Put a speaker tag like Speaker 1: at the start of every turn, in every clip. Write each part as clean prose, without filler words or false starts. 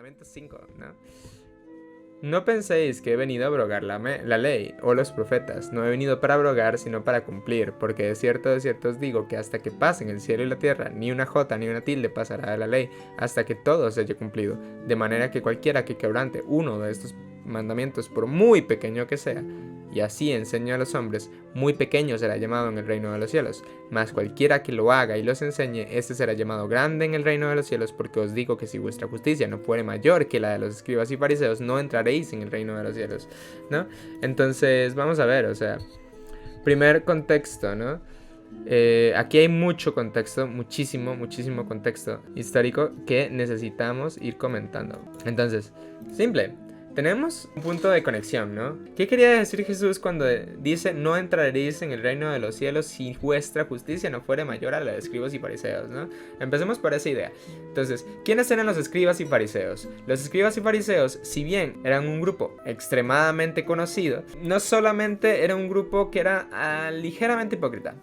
Speaker 1: mandamiento 5, ¿no? No penséis que he venido a abrogar la ley o los profetas. No he venido para abrogar, sino para cumplir. Porque de cierto os digo que hasta que pasen el cielo y la tierra, ni una jota ni una tilde pasará de la ley, hasta que todo se haya cumplido. De manera que cualquiera que quebrante uno de estos mandamientos, por muy pequeño que sea, y así enseñe a los hombres, muy pequeño será llamado en el reino de los cielos. Mas cualquiera que lo haga y los enseñe, este será llamado grande en el reino de los cielos, porque os digo que si vuestra justicia no fuere mayor que la de los escribas y fariseos, no entraréis en el reino de los cielos, ¿no? Entonces, vamos a ver, o sea, primer contexto, ¿no? Aquí hay mucho contexto, muchísimo contexto histórico que necesitamos ir comentando. Entonces, simple. Tenemos un punto de conexión, ¿no? ¿Qué quería decir Jesús cuando dice no entraréis en el reino de los cielos si vuestra justicia no fuere mayor a la de escribas y fariseos, ¿no? Empecemos por esa idea. Entonces, ¿quiénes eran los escribas y fariseos? Los escribas y fariseos, si bien eran un grupo extremadamente conocido, no solamente era un grupo que era ligeramente hipócrita,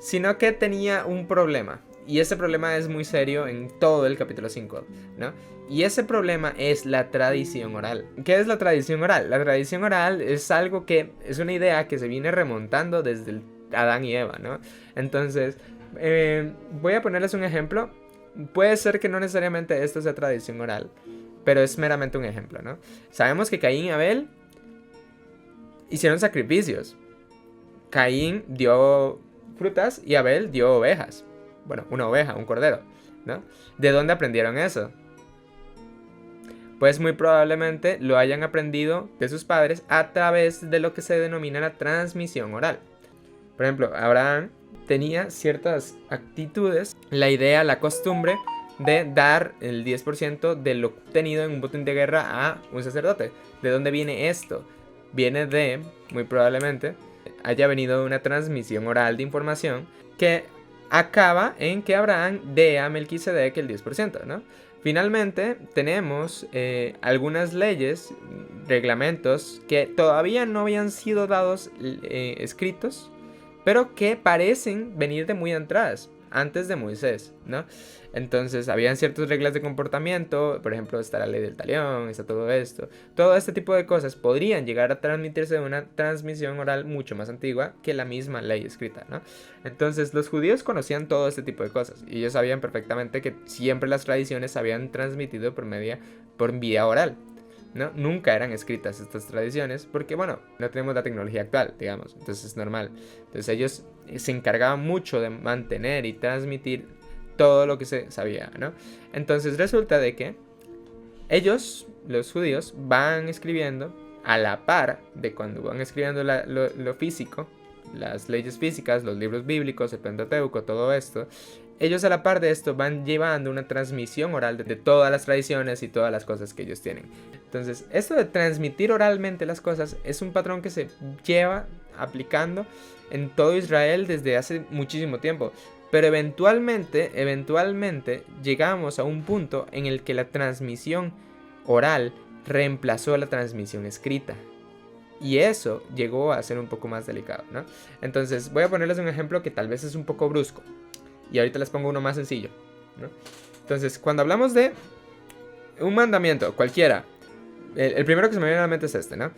Speaker 1: sino que tenía un problema. Y ese problema es muy serio en todo el capítulo 5, ¿no? Y ese problema es la tradición oral. ¿Qué es la tradición oral? La tradición oral es algo que es una idea que se viene remontando desde Adán y Eva, ¿no? Entonces, voy a ponerles un ejemplo. Puede ser que no necesariamente esto sea tradición oral, pero es meramente un ejemplo, ¿no? Sabemos que Caín y Abel hicieron sacrificios. Caín dio frutas y Abel dio ovejas. Bueno, una oveja, un cordero, ¿no? ¿De dónde aprendieron eso? Pues muy probablemente lo hayan aprendido de sus padres a través de lo que se denomina la transmisión oral. Por ejemplo, Abraham tenía ciertas actitudes, la idea, la costumbre de dar el 10% de lo obtenido en un botín de guerra a un sacerdote. ¿De dónde viene esto? Viene de, muy probablemente, haya venido de una transmisión oral de información que acaba en que Abraham dé a Melquisedec el 10%, ¿no? Finalmente tenemos algunas leyes, reglamentos que todavía no habían sido dados escritos, pero que parecen venir de muy atrás, antes de Moisés, ¿no? Entonces habían ciertas reglas de comportamiento, por ejemplo está la ley del talión, está todo esto. Todo este tipo de cosas podrían llegar a transmitirse de una transmisión oral mucho más antigua que la misma ley escrita, ¿no? Entonces los judíos conocían todo este tipo de cosas y ellos sabían perfectamente que siempre las tradiciones se habían transmitido por vía oral, ¿no? Nunca eran escritas estas tradiciones porque, bueno, no tenemos la tecnología actual, digamos, entonces es normal. Entonces ellos se encargaban mucho de mantener y transmitir todo lo que se sabía, ¿no? Entonces resulta de que ellos, los judíos, van escribiendo a la par de cuando van escribiendo lo físico, las leyes físicas, los libros bíblicos, el Pentateuco, todo esto. Ellos a la par de esto van llevando una transmisión oral de todas las tradiciones y todas las cosas que ellos tienen. Entonces, esto de transmitir oralmente las cosas es un patrón que se lleva aplicando en todo Israel desde hace muchísimo tiempo. Pero eventualmente llegamos a un punto en el que la transmisión oral reemplazó a la transmisión escrita. Y eso llegó a ser un poco más delicado, ¿no? Entonces voy a ponerles un ejemplo que tal vez es un poco brusco. Y ahorita les pongo uno más sencillo, ¿no? Entonces, cuando hablamos de un mandamiento, cualquiera, el primero que se me viene a la mente es este, ¿no?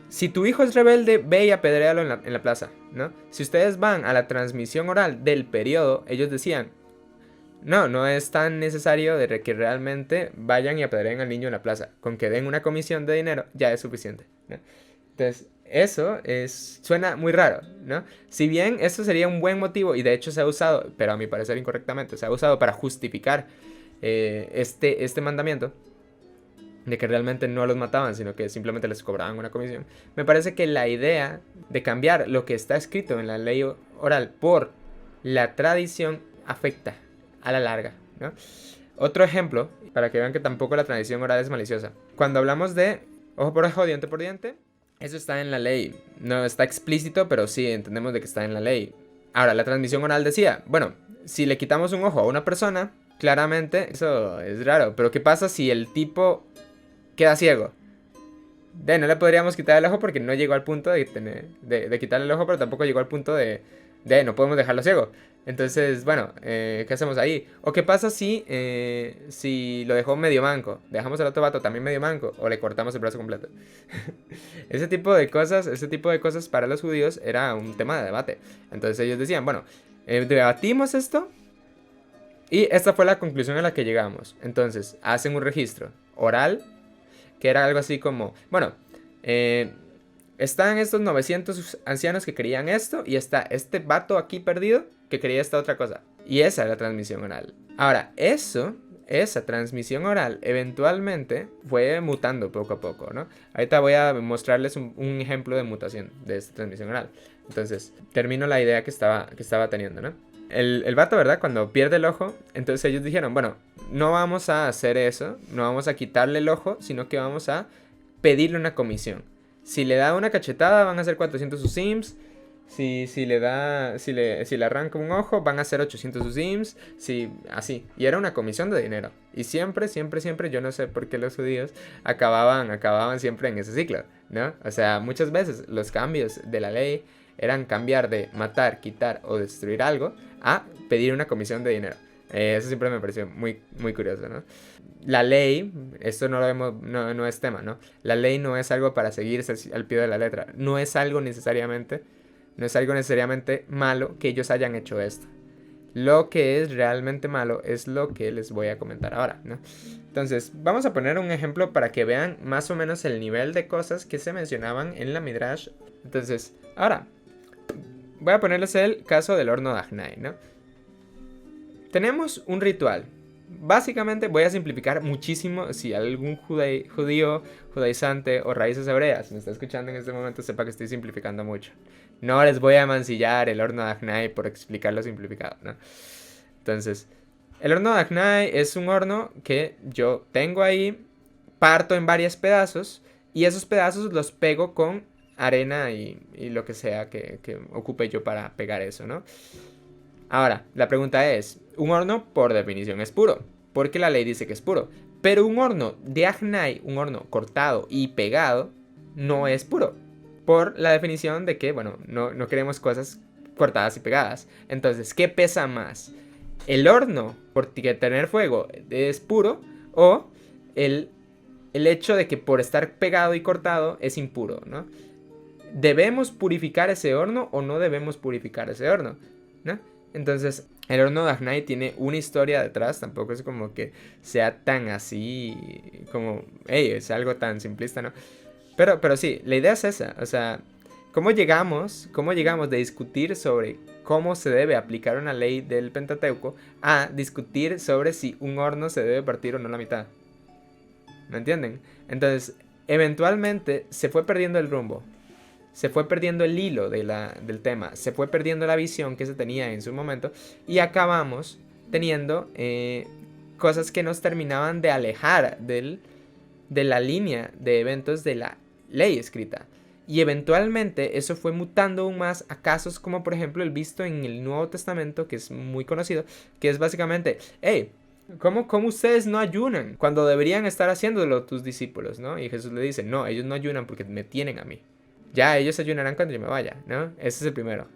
Speaker 1: Si tu hijo es rebelde, ve y apedréalo en la plaza, ¿no? Si ustedes van a la transmisión oral del periodo, ellos decían, no es tan necesario de que realmente vayan y apedreen al niño en la plaza. Con que den una comisión de dinero ya es suficiente, ¿no? Entonces, eso suena muy raro, ¿no? Si bien esto sería un buen motivo, y de hecho se ha usado, pero a mi parecer incorrectamente, se ha usado para justificar este mandamiento, de que realmente no los mataban, sino que simplemente les cobraban una comisión. Me parece que la idea de cambiar lo que está escrito en la ley oral por la tradición afecta a la larga, ¿no? Otro ejemplo, para que vean que tampoco la tradición oral es maliciosa. Cuando hablamos de ojo por ojo, diente por diente, eso está en la ley. No está explícito, pero sí entendemos de que está en la ley. Ahora, la transmisión oral decía, bueno, si le quitamos un ojo a una persona, claramente eso es raro. Pero ¿qué pasa si el tipo queda ciego? No le podríamos quitar el ojo porque no llegó al punto de quitarle el ojo, pero tampoco llegó al punto de no podemos dejarlo ciego. Entonces, bueno, ¿qué hacemos ahí? ¿O qué pasa si lo dejó medio manco? ¿Dejamos al otro vato también medio manco? ¿O le cortamos el brazo completo? Ese tipo de cosas para los judíos era un tema de debate. Entonces ellos decían, bueno, debatimos esto y esta fue la conclusión a la que llegamos. Entonces, hacen un registro oral, que era algo así como, bueno, están estos 900 ancianos que querían esto y está este vato aquí perdido que quería esta otra cosa. Y esa es la transmisión oral. Ahora, esa transmisión oral eventualmente fue mutando poco a poco, ¿no? Ahorita voy a mostrarles un ejemplo de mutación de esta transmisión oral. Entonces, termino la idea que estaba teniendo, ¿no? El vato, ¿verdad? Cuando pierde el ojo, entonces ellos dijeron, bueno, no vamos a hacer eso, no vamos a quitarle el ojo, sino que vamos a pedirle una comisión. Si le da una cachetada, van a ser 400 sus sims. Si le arranca un ojo, van a ser 800 sus sims. Así. Y era una comisión de dinero. Y siempre, yo no sé por qué los judíos acababan siempre en ese ciclo, ¿no? O sea, muchas veces los cambios de la ley eran cambiar de matar, quitar o destruir algo a pedir una comisión de dinero. Eso siempre me pareció muy, muy curioso, ¿no? La ley, esto no lo vemos, no es tema, ¿no? La ley no es algo para seguirse al pie de la letra. No es algo necesariamente malo que ellos hayan hecho esto. Lo que es realmente malo es lo que les voy a comentar ahora, ¿no? Entonces, vamos a poner un ejemplo para que vean más o menos el nivel de cosas que se mencionaban en la Midrash. Entonces, ahora, voy a ponerles el caso del horno de Ahnai, ¿no? Tenemos un ritual. Básicamente voy a simplificar muchísimo. Si algún judío, judaizante o raíces hebreas me está escuchando en este momento, sepa que estoy simplificando mucho. No les voy a mancillar el horno de Ahnai por explicarlo simplificado, ¿no? Entonces, el horno de Ahnai es un horno que yo tengo ahí, parto en varios pedazos y esos pedazos los pego con arena y lo que sea que ocupe yo para pegar eso, ¿no? Ahora, la pregunta es, un horno por definición es puro, porque la ley dice que es puro, pero un horno de Ahnai, un horno cortado y pegado, no es puro, por la definición de que, bueno, no queremos cosas cortadas y pegadas. Entonces, ¿qué pesa más? ¿El horno, porque tener fuego es puro, o el hecho de que por estar pegado y cortado es impuro, ¿no? ¿Debemos purificar ese horno o no debemos purificar ese horno, ¿no? Entonces, el horno de Ahnai tiene una historia detrás, tampoco es como que sea tan así, como, hey, es algo tan simplista, ¿no? Pero sí, la idea es esa, o sea, ¿cómo llegamos de discutir sobre cómo se debe aplicar una ley del Pentateuco a discutir sobre si un horno se debe partir o no a la mitad? ¿Me entienden? Entonces, eventualmente se fue perdiendo el rumbo. Se fue perdiendo el hilo del tema, se fue perdiendo la visión que se tenía en su momento y acabamos teniendo cosas que nos terminaban de alejar de la línea de eventos de la ley escrita. Y eventualmente eso fue mutando aún más a casos como por ejemplo el visto en el Nuevo Testamento, que es muy conocido, que es básicamente, hey, ¿cómo ustedes no ayunan cuando deberían estar haciéndolo tus discípulos, ¿no? Y Jesús le dice, no, ellos no ayunan porque me tienen a mí. Ya, ellos ayunarán cuando yo me vaya, ¿no? Ese es el primero.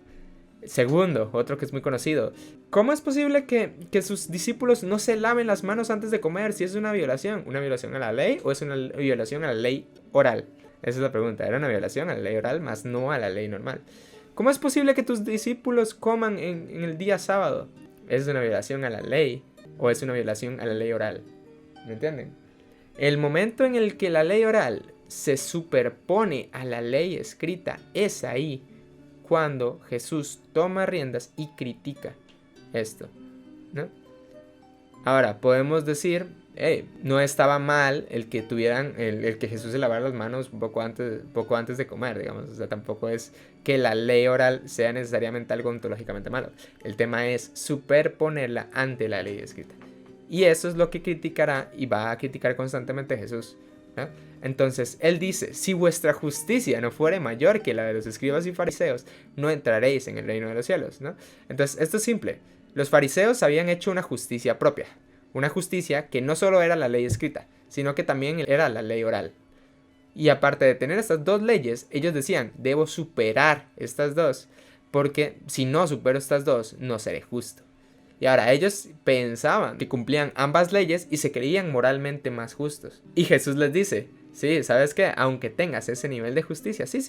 Speaker 1: Segundo, otro que es muy conocido. ¿Cómo es posible que sus discípulos no se laven las manos antes de comer si es una violación? ¿Una violación a la ley o es una violación a la ley oral? Esa es la pregunta. Era una violación a la ley oral, más no a la ley normal. ¿Cómo es posible que tus discípulos coman en el día sábado? ¿Es una violación a la ley o es una violación a la ley oral? ¿Me entienden? El momento en el que la ley oral se superpone a la ley escrita es ahí cuando Jesús toma riendas y critica esto, ¿no? Ahora, podemos decir, no estaba mal el que tuvieran, el que Jesús se lavara las manos poco antes de comer, digamos. O sea, tampoco es que la ley oral sea necesariamente algo ontológicamente malo. El tema es superponerla ante la ley escrita. Y eso es lo que criticará y va a criticar constantemente Jesús, ¿no? Entonces, él dice, si vuestra justicia no fuere mayor que la de los escribas y fariseos, no entraréis en el reino de los cielos, ¿no? Entonces, esto es simple. Los fariseos habían hecho una justicia propia. Una justicia que no solo era la ley escrita, sino que también era la ley oral. Y aparte de tener estas dos leyes, ellos decían, debo superar estas dos porque si no supero estas dos, no seré justo. Y ahora ellos pensaban que cumplían ambas leyes y se creían moralmente más justos. Y Jesús les dice, sí, ¿sabes qué? Aunque tengas ese nivel de justicia, sí.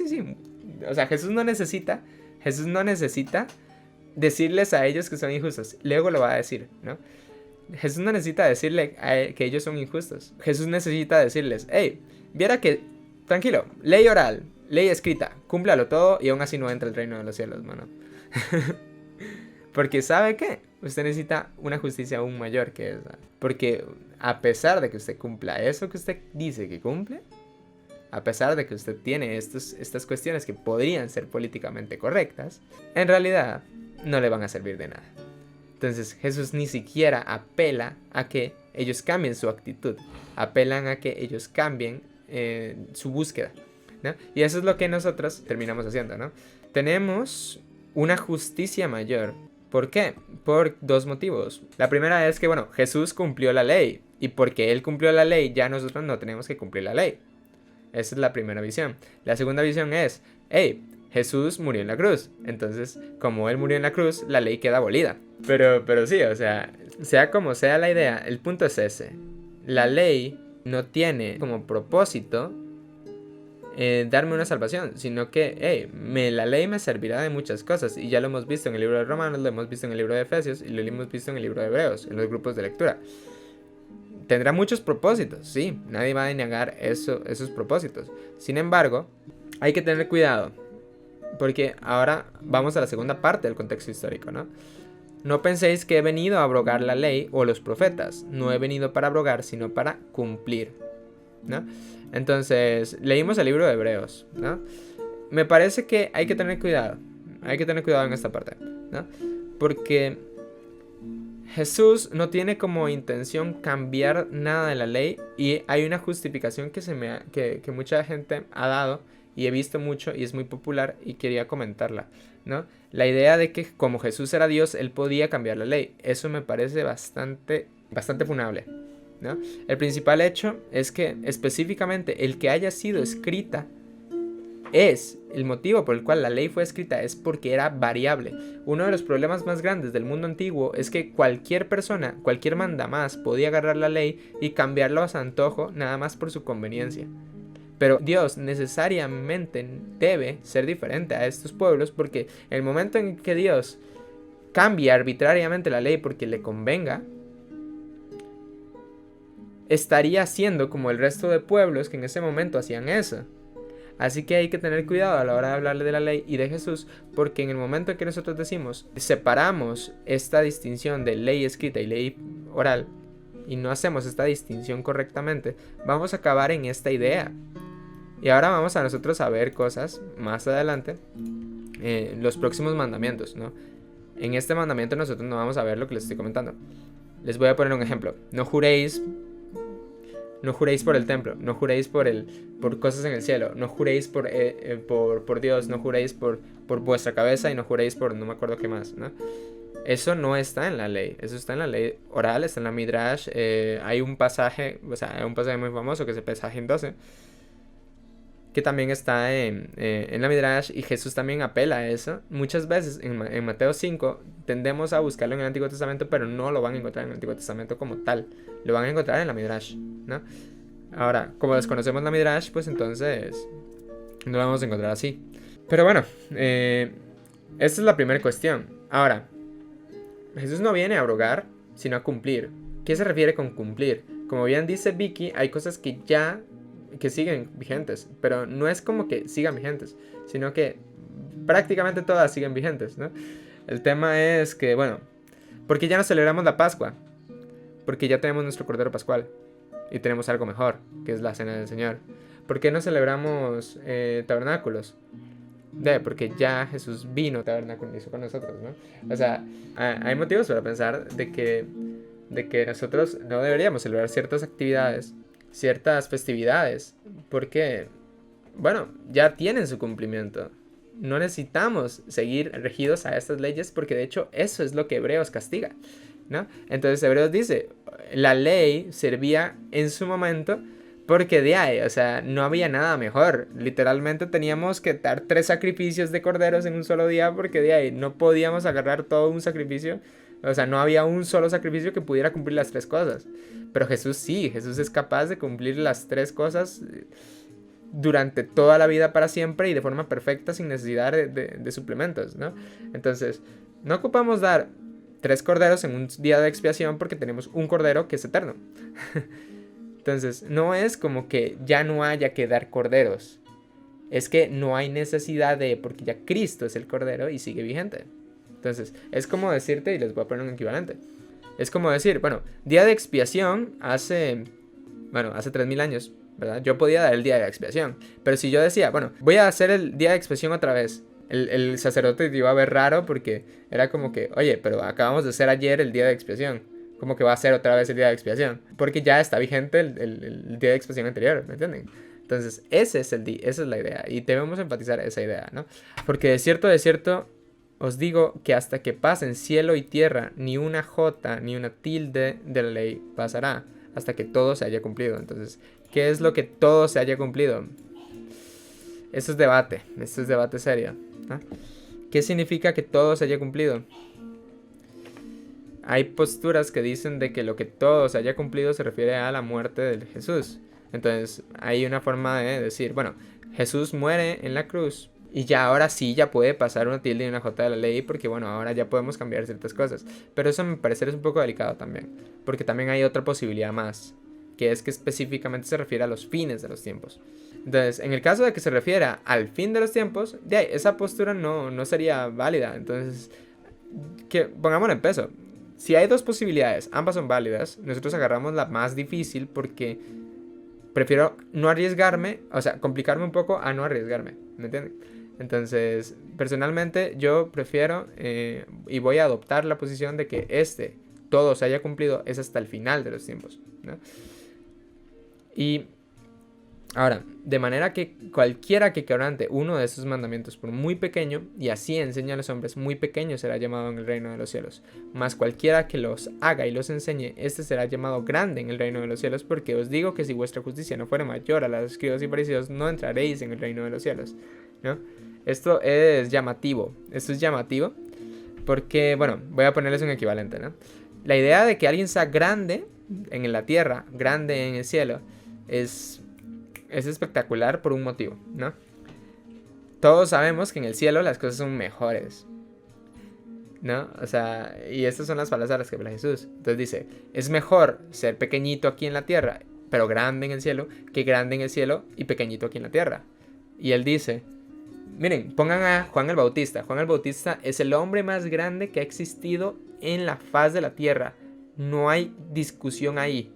Speaker 1: O sea, Jesús no necesita decirles a ellos que son injustos. Luego lo va a decir, ¿no? Jesús no necesita decirle que ellos son injustos. Jesús necesita decirles, hey, viera que, tranquilo, ley oral, ley escrita, cúmplalo todo y aún así no entra el reino de los cielos, mano. Porque ¿sabe qué? Usted necesita una justicia aún mayor que esa. Porque a pesar de que usted cumpla eso que usted dice que cumple, a pesar de que usted tiene estas cuestiones que podrían ser políticamente correctas, en realidad no le van a servir de nada. Entonces Jesús ni siquiera apela a que ellos cambien su actitud, apelan a que ellos cambien su búsqueda, ¿no? Y eso es lo que nosotros terminamos haciendo, ¿no? Tenemos una justicia mayor. ¿Por qué? Por dos motivos. La primera es que, bueno, Jesús cumplió la ley, y porque Él cumplió la ley, ya nosotros no tenemos que cumplir la ley. Esa es la primera visión. La segunda visión es, hey, Jesús murió en la cruz. Entonces, como Él murió en la cruz, la ley queda abolida. Pero sí, o sea como sea la idea, el punto es ese. La ley no tiene como propósito darme una salvación, sino que, hey, la ley me servirá de muchas cosas. Y ya lo hemos visto en el libro de Romanos, lo hemos visto en el libro de Efesios y lo hemos visto en el libro de Hebreos, en los grupos de lectura. Tendrá muchos propósitos, sí, nadie va a negar esos propósitos. Sin embargo, hay que tener cuidado, porque ahora vamos a la segunda parte del contexto histórico, ¿no? No penséis que he venido a abrogar la ley o los profetas. No he venido para abrogar, sino para cumplir, ¿no? Entonces, leímos el libro de Hebreos, ¿no? Me parece que hay que tener cuidado. Hay que tener cuidado en esta parte, ¿no? Porque Jesús no tiene como intención cambiar nada de la ley, y hay una justificación que mucha gente ha dado y he visto mucho y es muy popular y quería comentarla, ¿no? La idea de que como Jesús era Dios, Él podía cambiar la ley. Eso me parece bastante funable, ¿no? El principal hecho es que específicamente el que haya sido escrita es el motivo por el cual la ley fue escrita, es porque era variable. Uno de los problemas más grandes del mundo antiguo es que cualquier persona, cualquier mandamás podía agarrar la ley y cambiarlo a su antojo nada más por su conveniencia. Pero Dios necesariamente debe ser diferente a estos pueblos, porque el momento en que Dios cambia arbitrariamente la ley porque le convenga, estaría siendo como el resto de pueblos que en ese momento hacían eso. Así que hay que tener cuidado a la hora de hablarle de la ley y de Jesús, porque en el momento en que nosotros decimos, separamos esta distinción de ley escrita y ley oral, y no hacemos esta distinción correctamente, vamos a acabar en esta idea. Y ahora vamos a nosotros a ver cosas más adelante, los próximos mandamientos, ¿no? En este mandamiento nosotros no vamos a ver lo que les estoy comentando. Les voy a poner un ejemplo. No juréis por el templo, no juréis por cosas en el cielo, no juréis por Dios, no juréis por vuestra cabeza y no juréis por no me acuerdo qué más, ¿no? Eso no está en la ley, eso está en la ley oral, está en la Midrash. Hay un pasaje, hay un pasaje muy famoso que es el Pesajim 12, que también está en la Midrash, y Jesús también apela a eso. Muchas veces en Mateo 5 tendemos a buscarlo en el Antiguo Testamento, pero no lo van a encontrar en el Antiguo Testamento como tal, lo van a encontrar en la Midrash, ¿no? Ahora, como desconocemos la Midrash, pues entonces no lo vamos a encontrar así. Pero bueno, esta es la primera cuestión. Ahora, Jesús no viene a abrogar, sino a cumplir. ¿Qué se refiere con cumplir? Como bien dice Vicky, hay cosas que siguen vigentes, pero no es como que sigan vigentes, sino que prácticamente todas siguen vigentes, ¿no? El tema es que, bueno, porque ya no celebramos la Pascua, porque ya tenemos nuestro Cordero Pascual y tenemos algo mejor, que es la Cena del Señor. ¿Por qué no celebramos tabernáculos? Porque ya Jesús vino, tabernaculizó con nosotros, ¿no? O sea, hay motivos para pensar de que nosotros no deberíamos celebrar ciertas actividades, ciertas festividades, porque, bueno, ya tienen su cumplimiento. No necesitamos seguir regidos a estas leyes, porque de hecho eso es lo que Hebreos castiga, ¿no? Entonces Hebreos dice, la ley servía en su momento Porque de ahí, o sea, no había nada mejor. Literalmente teníamos que dar 3 sacrificios de corderos en un solo día porque de ahí no podíamos agarrar todo un sacrificio. O sea, no había un solo sacrificio que pudiera cumplir las 3 cosas. Pero Jesús sí, Jesús es capaz de cumplir las 3 cosas durante toda la vida para siempre y de forma perfecta sin necesidad de suplementos, ¿no? Entonces, no ocupamos dar 3 corderos en un día de expiación porque tenemos un cordero que es eterno. Entonces, no es como que ya no haya que dar corderos. Es que no hay necesidad de, porque ya Cristo es el cordero y sigue vigente. Entonces, es como decirte, y les voy a poner un equivalente. Es como decir, bueno, día de expiación hace 3000 años, ¿verdad? Yo podía dar el día de expiación. Pero si yo decía, bueno, voy a hacer el día de expiación otra vez, el sacerdote te iba a ver raro porque era como que, oye, pero acabamos de hacer ayer el día de expiación. Como que va a ser otra vez el día de expiación. Porque ya está vigente el día de expiación anterior, ¿me entienden? Entonces, esa es la idea. Y debemos enfatizar esa idea, ¿no? Porque de cierto, os digo que hasta que pasen cielo y tierra, ni una jota, ni una tilde de la ley pasará. Hasta que todo se haya cumplido. Entonces, ¿qué es lo que todo se haya cumplido? Esto es debate serio, ¿no? ¿Qué significa que todo se haya cumplido? Hay posturas que dicen de que lo que todo se haya cumplido se refiere a la muerte de Jesús. Entonces hay una forma de decir, bueno, Jesús muere en la cruz y ya ahora sí ya puede pasar una tilde y una jota de la ley porque bueno, ahora ya podemos cambiar ciertas cosas. Pero eso me parece es un poco delicado también, porque también hay otra posibilidad más, que es que específicamente se refiere a los fines de los tiempos. Entonces, en el caso de que se refiera al fin de los tiempos, de ahí, esa postura no sería válida. Entonces, pongámoslo en peso. Si hay 2 posibilidades, ambas son válidas, nosotros agarramos la más difícil porque prefiero no arriesgarme, o sea, complicarme un poco a no arriesgarme, ¿me entienden? Entonces, personalmente yo prefiero y voy a adoptar la posición de que todo se haya cumplido es hasta el final de los tiempos, ¿no? Y ahora, de manera que cualquiera que quebrante uno de esos mandamientos por muy pequeño, y así enseña a los hombres, muy pequeño será llamado en el reino de los cielos. Mas cualquiera que los haga y los enseñe, este será llamado grande en el reino de los cielos, porque os digo que si vuestra justicia no fuera mayor a la de los escribas y fariseos, no entraréis en el reino de los cielos, ¿no? Esto es llamativo porque, bueno, voy a ponerles un equivalente, ¿no? La idea de que alguien sea grande en la tierra, grande en el cielo, es espectacular por un motivo, ¿no? Todos sabemos que en el cielo las cosas son mejores, ¿no? O sea, y estas son las palabras que habla Jesús. Entonces dice, es mejor ser pequeñito aquí en la tierra, pero grande en el cielo, que grande en el cielo y pequeñito aquí en la tierra. Y él dice, miren, pongan a Juan el Bautista. Juan el Bautista es el hombre más grande que ha existido en la faz de la tierra. No hay discusión ahí.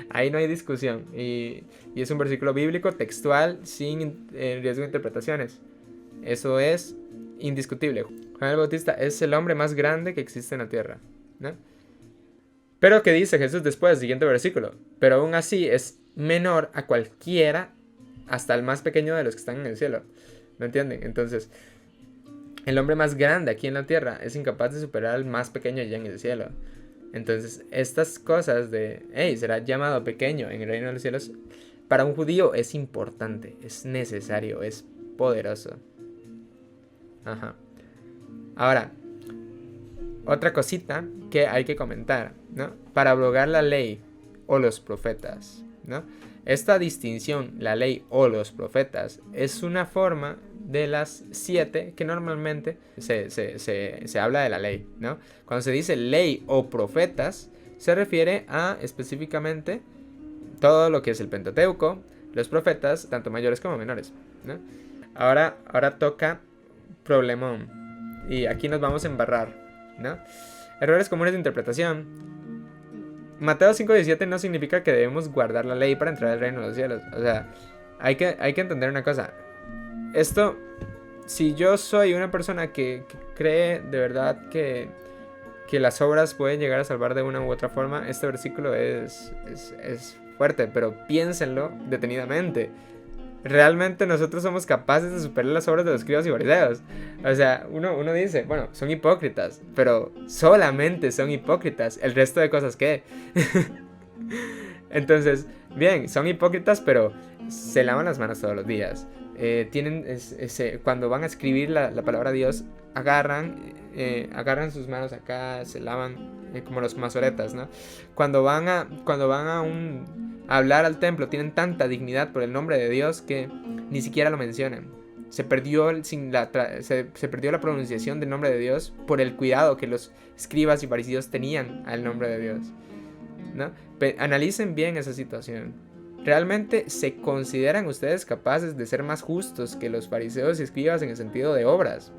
Speaker 1: Ahí no hay discusión. Y es un versículo bíblico textual sin riesgo de interpretaciones. Eso es indiscutible. Juan el Bautista es el hombre más grande que existe en la tierra, ¿no? Pero ¿qué dice Jesús después? Siguiente versículo. Pero aún así es menor a cualquiera, hasta el más pequeño de los que están en el cielo. ¿Me entienden? Entonces, el hombre más grande aquí en la tierra es incapaz de superar al más pequeño allá en el cielo. Entonces, estas cosas de, será llamado pequeño en el reino de los cielos, para un judío es importante, es necesario, es poderoso. Ajá. Ahora, otra cosita que hay que comentar, ¿no? Para abrogar la ley o los profetas, ¿no? Esta distinción, la ley o los profetas, es una forma de las 7 que normalmente se habla de la ley, ¿no? Cuando se dice ley o profetas, se refiere a específicamente todo lo que es el Pentateuco, los profetas, tanto mayores como menores, ¿no? Ahora toca problemón, y aquí nos vamos a embarrar, ¿no? Errores comunes de interpretación. Mateo 5:17 no significa que debemos guardar la ley para entrar al reino de los cielos. O sea, hay que entender una cosa. Esto, si yo soy una persona que cree de verdad que las obras pueden llegar a salvar de una u otra forma, este versículo es fuerte, pero piénsenlo detenidamente. Realmente nosotros somos capaces de superar las obras de los escribas y fariseos. O sea, uno dice, bueno, son hipócritas, pero solamente son hipócritas. ¿El resto de cosas qué? Entonces, bien, son hipócritas, pero se lavan las manos todos los días. Cuando van a escribir la palabra de Dios, agarran sus manos acá, se lavan como los masoretas, ¿no? Cuando van a hablar al templo, tienen tanta dignidad por el nombre de Dios que ni siquiera lo mencionan. Se perdió la pronunciación del nombre de Dios por el cuidado que los escribas y fariseos tenían al nombre de Dios, ¿no? Analicen bien esa situación. ¿Realmente se consideran ustedes capaces de ser más justos que los fariseos y escribas en el sentido de obras?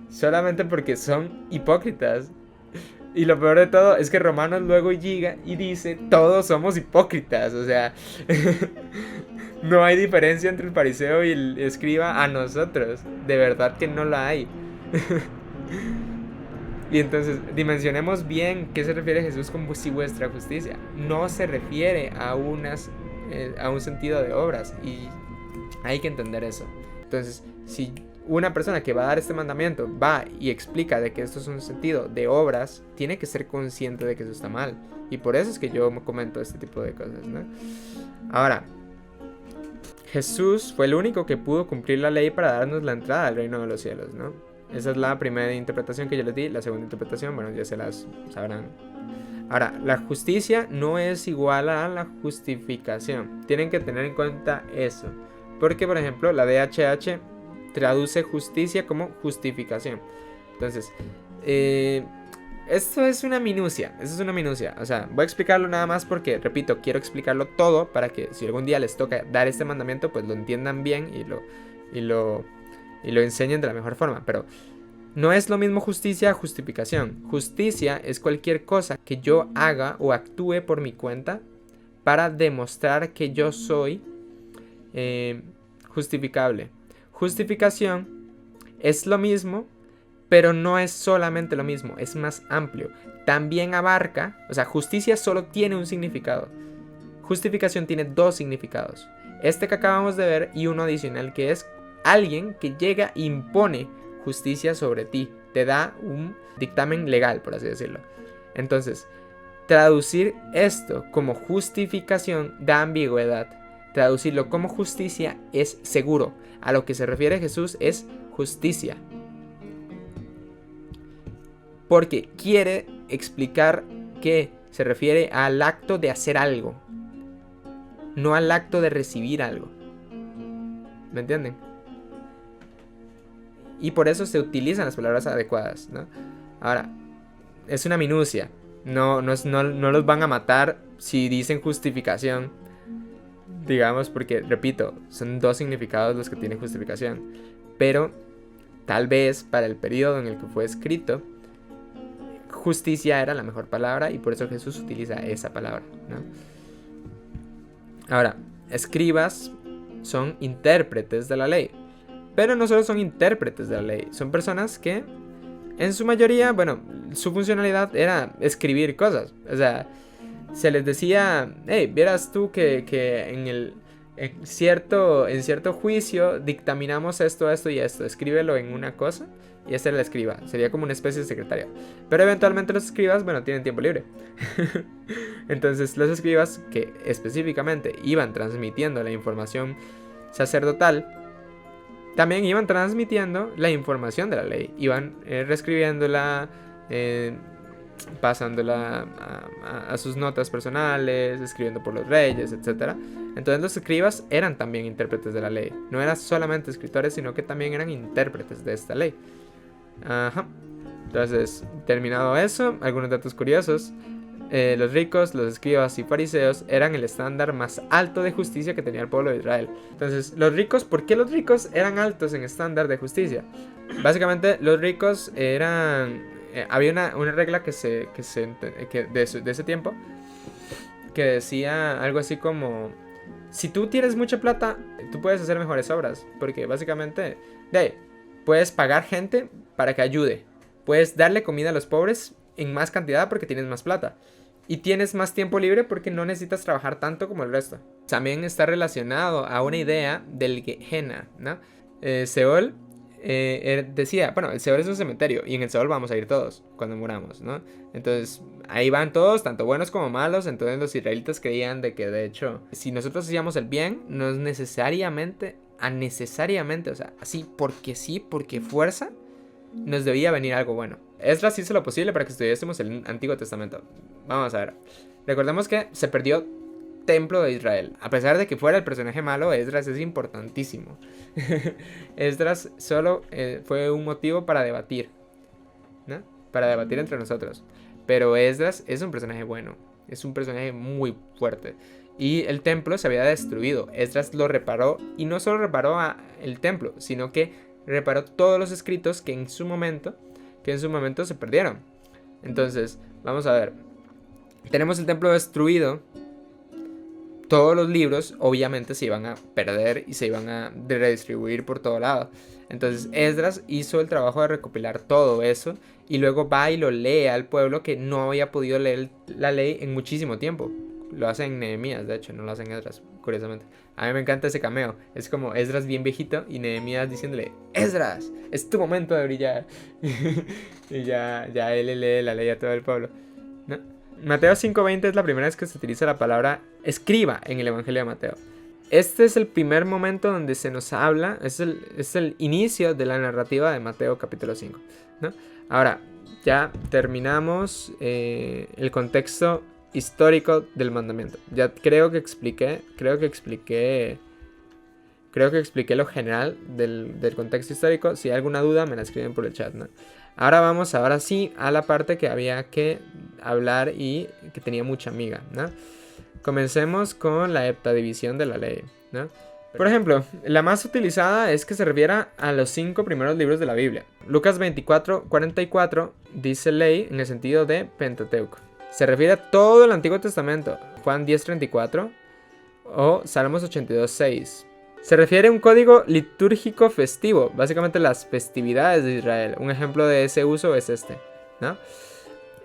Speaker 1: Solamente porque son hipócritas. Y lo peor de todo es que Romanos luego llega y dice, todos somos hipócritas. O sea, no hay diferencia entre el fariseo y el escriba a nosotros. De verdad que no la hay. Y entonces dimensionemos bien qué se refiere Jesús con si vuestra justicia. No se refiere a un sentido de obras, y hay que entender eso. Entonces, si una persona que va a dar este mandamiento va y explica de que esto es un sentido de obras, tiene que ser consciente de que eso está mal. Y por eso es que yo comento este tipo de cosas, ¿no? Ahora, Jesús fue el único que pudo cumplir la ley para darnos la entrada al reino de los cielos, ¿no? Esa es la primera interpretación que yo les di. La segunda interpretación, bueno, ya se las sabrán. Ahora, la justicia no es igual a la justificación. Tienen que tener en cuenta eso. Porque, por ejemplo, la DHH traduce justicia como justificación. Entonces, esto es una minucia. Eso es una minucia. O sea, voy a explicarlo nada más porque, repito, quiero explicarlo todo para que si algún día les toca dar este mandamiento, pues lo entiendan bien y lo enseñen de la mejor forma. Pero no es lo mismo justicia a justificación. Justicia es cualquier cosa que yo haga o actúe por mi cuenta para demostrar que yo soy justificable. Justificación es lo mismo, pero no es solamente lo mismo, es más amplio. También abarca, o sea, justicia solo tiene un significado. Justificación tiene dos significados. Este que acabamos de ver y uno adicional que es alguien que llega e impone justicia sobre ti, te da un dictamen legal, por así decirlo. Entonces, traducir esto como justificación da ambigüedad. Traducirlo como justicia es seguro. A lo que se refiere Jesús es justicia. Porque quiere explicar que se refiere al acto de hacer algo, no al acto de recibir algo. ¿Me entienden? Y por eso se utilizan las palabras adecuadas, ¿no? Ahora, es una minucia. No los van a matar si dicen justificación. Digamos, porque, repito, son dos significados los que tiene justificación. Pero, tal vez, para el periodo en el que fue escrito, justicia era la mejor palabra y por eso Jesús utiliza esa palabra, ¿no? Ahora, escribas son intérpretes de la ley. Pero no solo son intérpretes de la ley, son personas que, en su mayoría, bueno, su funcionalidad era escribir cosas. O sea, se les decía, hey, vieras tú que en cierto juicio dictaminamos esto y esto, escríbelo en una cosa y este era el escriba, sería como una especie de secretaria. Pero eventualmente los escribas, bueno, tienen tiempo libre. Entonces los escribas que específicamente iban transmitiendo la información sacerdotal, también iban transmitiendo la información de la ley, iban reescribiéndola, pasándola a sus notas personales, escribiendo por los reyes, etc. Entonces los escribas eran también intérpretes de la ley. No eran solamente escritores, sino que también eran intérpretes de esta ley. Ajá. Entonces, terminado eso, algunos datos curiosos. Los ricos, los escribas y fariseos eran el estándar más alto de justicia que tenía el pueblo de Israel. Entonces, los ricos, ¿por qué los ricos eran altos en estándar de justicia? Básicamente, los ricos eran... había una regla de ese tiempo que decía algo así como: si tú tienes mucha plata, tú puedes hacer mejores obras, porque básicamente puedes pagar gente para que ayude, puedes darle comida a los pobres en más cantidad porque tienes más plata, y tienes más tiempo libre porque no necesitas trabajar tanto como el resto. También está relacionado a una idea del Gehenna, ¿no? Seol decía, bueno, el Seol es un cementerio y en el Seol vamos a ir todos cuando muramos, ¿no? Entonces ahí van todos, tanto buenos como malos. Entonces los israelitas creían de que, de hecho, si nosotros hacíamos el bien, no es necesariamente, o sea, así porque sí, porque fuerza, nos debía venir algo bueno. Esdras hizo lo posible para que estudiásemos el Antiguo Testamento. Vamos a ver. Recordemos que se perdió Templo de Israel. A pesar de que fuera el personaje malo, Esdras es importantísimo. Esdras solo fue un motivo para debatir, ¿no? Para debatir entre nosotros. Pero Esdras es un personaje bueno. Es un personaje muy fuerte. Y el templo se había destruido. Esdras lo reparó. Y no solo reparó el templo, sino que reparó todos los escritos que en su momento se perdieron. Entonces, vamos a ver. Tenemos el templo destruido. Todos los libros obviamente se iban a perder y se iban a redistribuir por todo lado. Entonces Esdras hizo el trabajo de recopilar todo eso y luego va y lo lee al pueblo que no había podido leer la ley en muchísimo tiempo. Lo hacen Nehemías, de hecho, no lo hacen Esdras, curiosamente. A mí me encanta ese cameo. Es como Esdras bien viejito y Nehemías diciéndole: Esdras, es tu momento de brillar. Y ya él le lee la ley a todo el pueblo, ¿no? Mateo 5:20 es la primera vez que se utiliza la palabra escriba en el Evangelio de Mateo. Este es el primer momento donde se nos habla, es el inicio de la narrativa de Mateo capítulo 5, ¿no? Ahora, ya terminamos el contexto histórico del mandamiento. Ya creo que expliqué lo general del contexto histórico. Si hay alguna duda, me la escriben por el chat, ¿no? Ahora sí a la parte que había que hablar y que tenía mucha miga, ¿no? Comencemos con la heptadivisión de la ley, ¿no? Por ejemplo, la más utilizada es que se refiera a los 5 primeros libros de la Biblia. Lucas 24:44 dice ley en el sentido de Pentateuco. Se refiere a todo el Antiguo Testamento. Juan 10:34 o Salmos 82:6. Se refiere a un código litúrgico festivo, básicamente las festividades de Israel. Un ejemplo de ese uso es este, ¿no?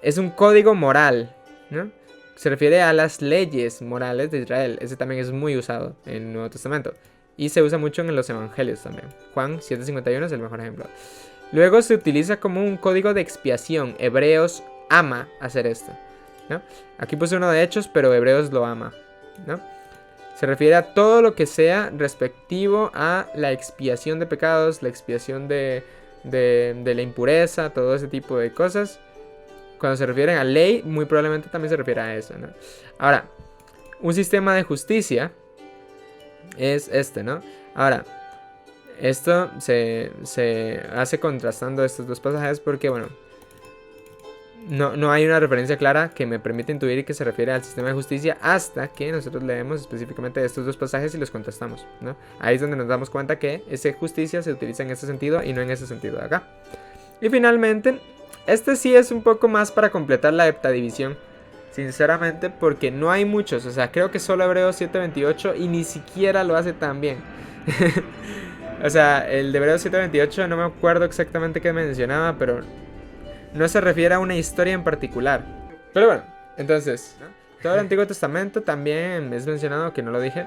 Speaker 1: Es un código moral, ¿no? Se refiere a las leyes morales de Israel. Ese también es muy usado en el Nuevo Testamento. Y se usa mucho en los evangelios también. Juan 7:51 es el mejor ejemplo. Luego se utiliza como un código de expiación. Hebreos ama hacer esto, ¿no? Aquí puse uno de Hechos, pero Hebreos lo ama, ¿no? Se refiere a todo lo que sea respectivo a la expiación de pecados, la expiación de la impureza, todo ese tipo de cosas. Cuando se refieren a ley, muy probablemente también se refiere a eso, ¿no? Ahora, un sistema de justicia es este, ¿no? Ahora, esto se hace contrastando estos dos pasajes porque, bueno, no hay una referencia clara que me permite intuir que se refiere al sistema de justicia hasta que nosotros leemos específicamente estos dos pasajes y los contrastamos, ¿no? Ahí es donde nos damos cuenta que esa justicia se utiliza en este sentido y no en ese sentido de acá. Y finalmente, este sí es un poco más para completar la heptadivisión, sinceramente, porque no hay muchos. O sea, creo que solo Hebreos 7:28 y ni siquiera lo hace tan bien. O sea, el de Hebreos 7:28 no me acuerdo exactamente qué mencionaba, pero no se refiere a una historia en particular. Pero bueno, entonces, ¿no? Todo el Antiguo Testamento también es mencionado, que no lo dije.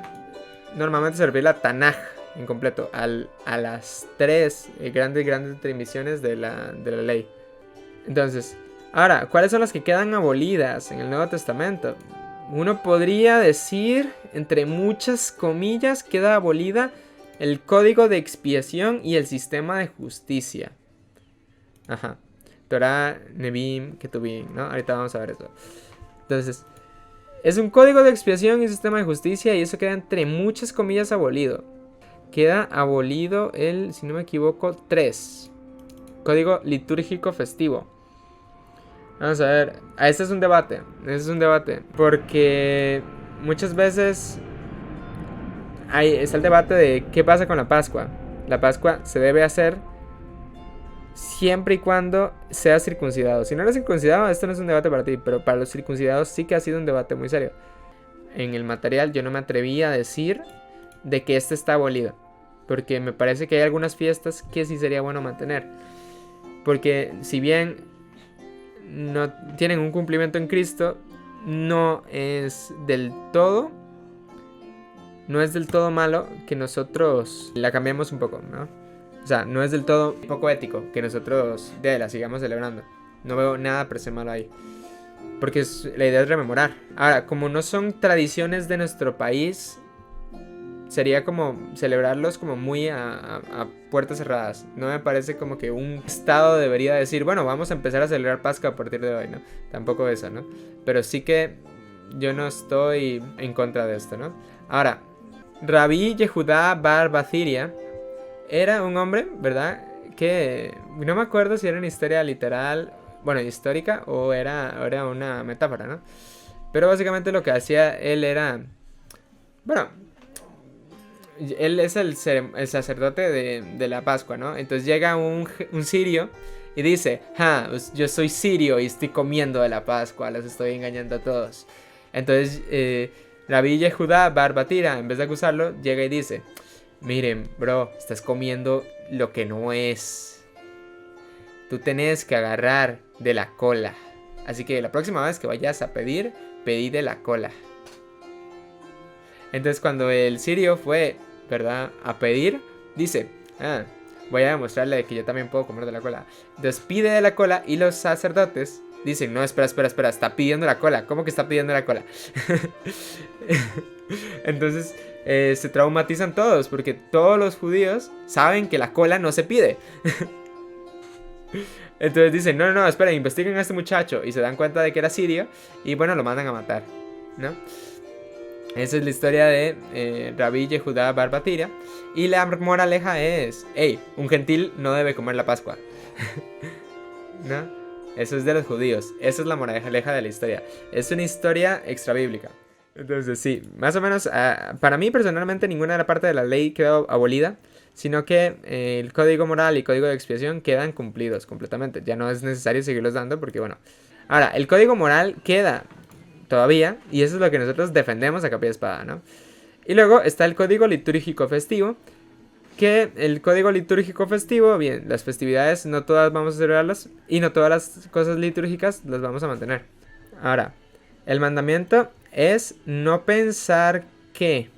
Speaker 1: Normalmente se refiere a Tanaj en completo, a las 3 grandes transmisiones de la ley. Entonces, ahora, ¿cuáles son las que quedan abolidas en el Nuevo Testamento? Uno podría decir, entre muchas comillas, queda abolida el código de expiación y el sistema de justicia. Ajá. Torah, Nevi'im, Ketuvim, ¿no? Ahorita vamos a ver eso. Entonces, es un código de expiación y sistema de justicia y eso queda entre muchas comillas abolido. Queda abolido el, si no me equivoco, 3. Código litúrgico festivo. Vamos a ver. Este es un debate. Porque muchas veces está el debate de qué pasa con la Pascua. La Pascua se debe hacer siempre y cuando sea circuncidado. Si no eres circuncidado, esto no es un debate para ti, pero para los circuncidados sí que ha sido un debate muy serio. En el material yo no me atreví a decir de que este está abolido, porque me parece que hay algunas fiestas que sí sería bueno mantener, porque si bien no tienen un cumplimiento en Cristo, no es del todo malo que nosotros la cambiemos un poco, ¿no? O sea, no es del todo poco ético que nosotros la sigamos celebrando. No veo nada per se malo ahí. Porque la idea es rememorar. Ahora, como no son tradiciones de nuestro país, sería como celebrarlos como muy a puertas cerradas. No me parece como que un estado debería decir, bueno, vamos a empezar a celebrar Pascua a partir de hoy, ¿no? Tampoco eso, ¿no? Pero sí que yo no estoy en contra de esto, ¿no? Ahora, Rabí Yehudá bar Baziria era un hombre, ¿verdad? Que no me acuerdo si era una historia literal, bueno, histórica, o era una metáfora, ¿no? Pero básicamente lo que hacía él era, bueno, él es el sacerdote de la Pascua, ¿no? Entonces llega un sirio y dice, yo soy sirio y estoy comiendo de la Pascua, los estoy engañando a todos. Entonces Rabí Yehudá bar Batira, en vez de acusarlo, llega y dice, miren, bro, estás comiendo lo que no es. Tú tenés que agarrar de la cola. Así que la próxima vez que vayas a pedir, pedí de la cola. Entonces cuando el sirio fue, ¿verdad?, a pedir, dice, voy a demostrarle que yo también puedo comer de la cola. Entonces pide de la cola y los sacerdotes dicen, no, espera, está pidiendo la cola. ¿Cómo que está pidiendo la cola? Entonces se traumatizan todos porque todos los judíos saben que la cola no se pide. Entonces dicen, no, espera, investiguen a este muchacho. Y se dan cuenta de que era sirio y bueno, lo mandan a matar, ¿no? Esa es la historia de Rabí Yehudá bar Batira. Y la moraleja es, un gentil no debe comer la Pascua. ¿No? Eso es de los judíos. Esa es la moraleja de la historia. Es una historia extrabíblica. Entonces sí, más o menos, para mí personalmente ninguna de la parte de la ley quedó abolida, sino que el código moral y código de expiación quedan cumplidos completamente. Ya no es necesario seguirlos dando porque bueno. Ahora, el código moral queda todavía, y eso es lo que nosotros defendemos a capa y espada, ¿no? Y luego está el código litúrgico festivo, que el código litúrgico festivo, bien, las festividades no todas vamos a celebrarlas, y no todas las cosas litúrgicas las vamos a mantener. Ahora, el mandamiento es no pensar que,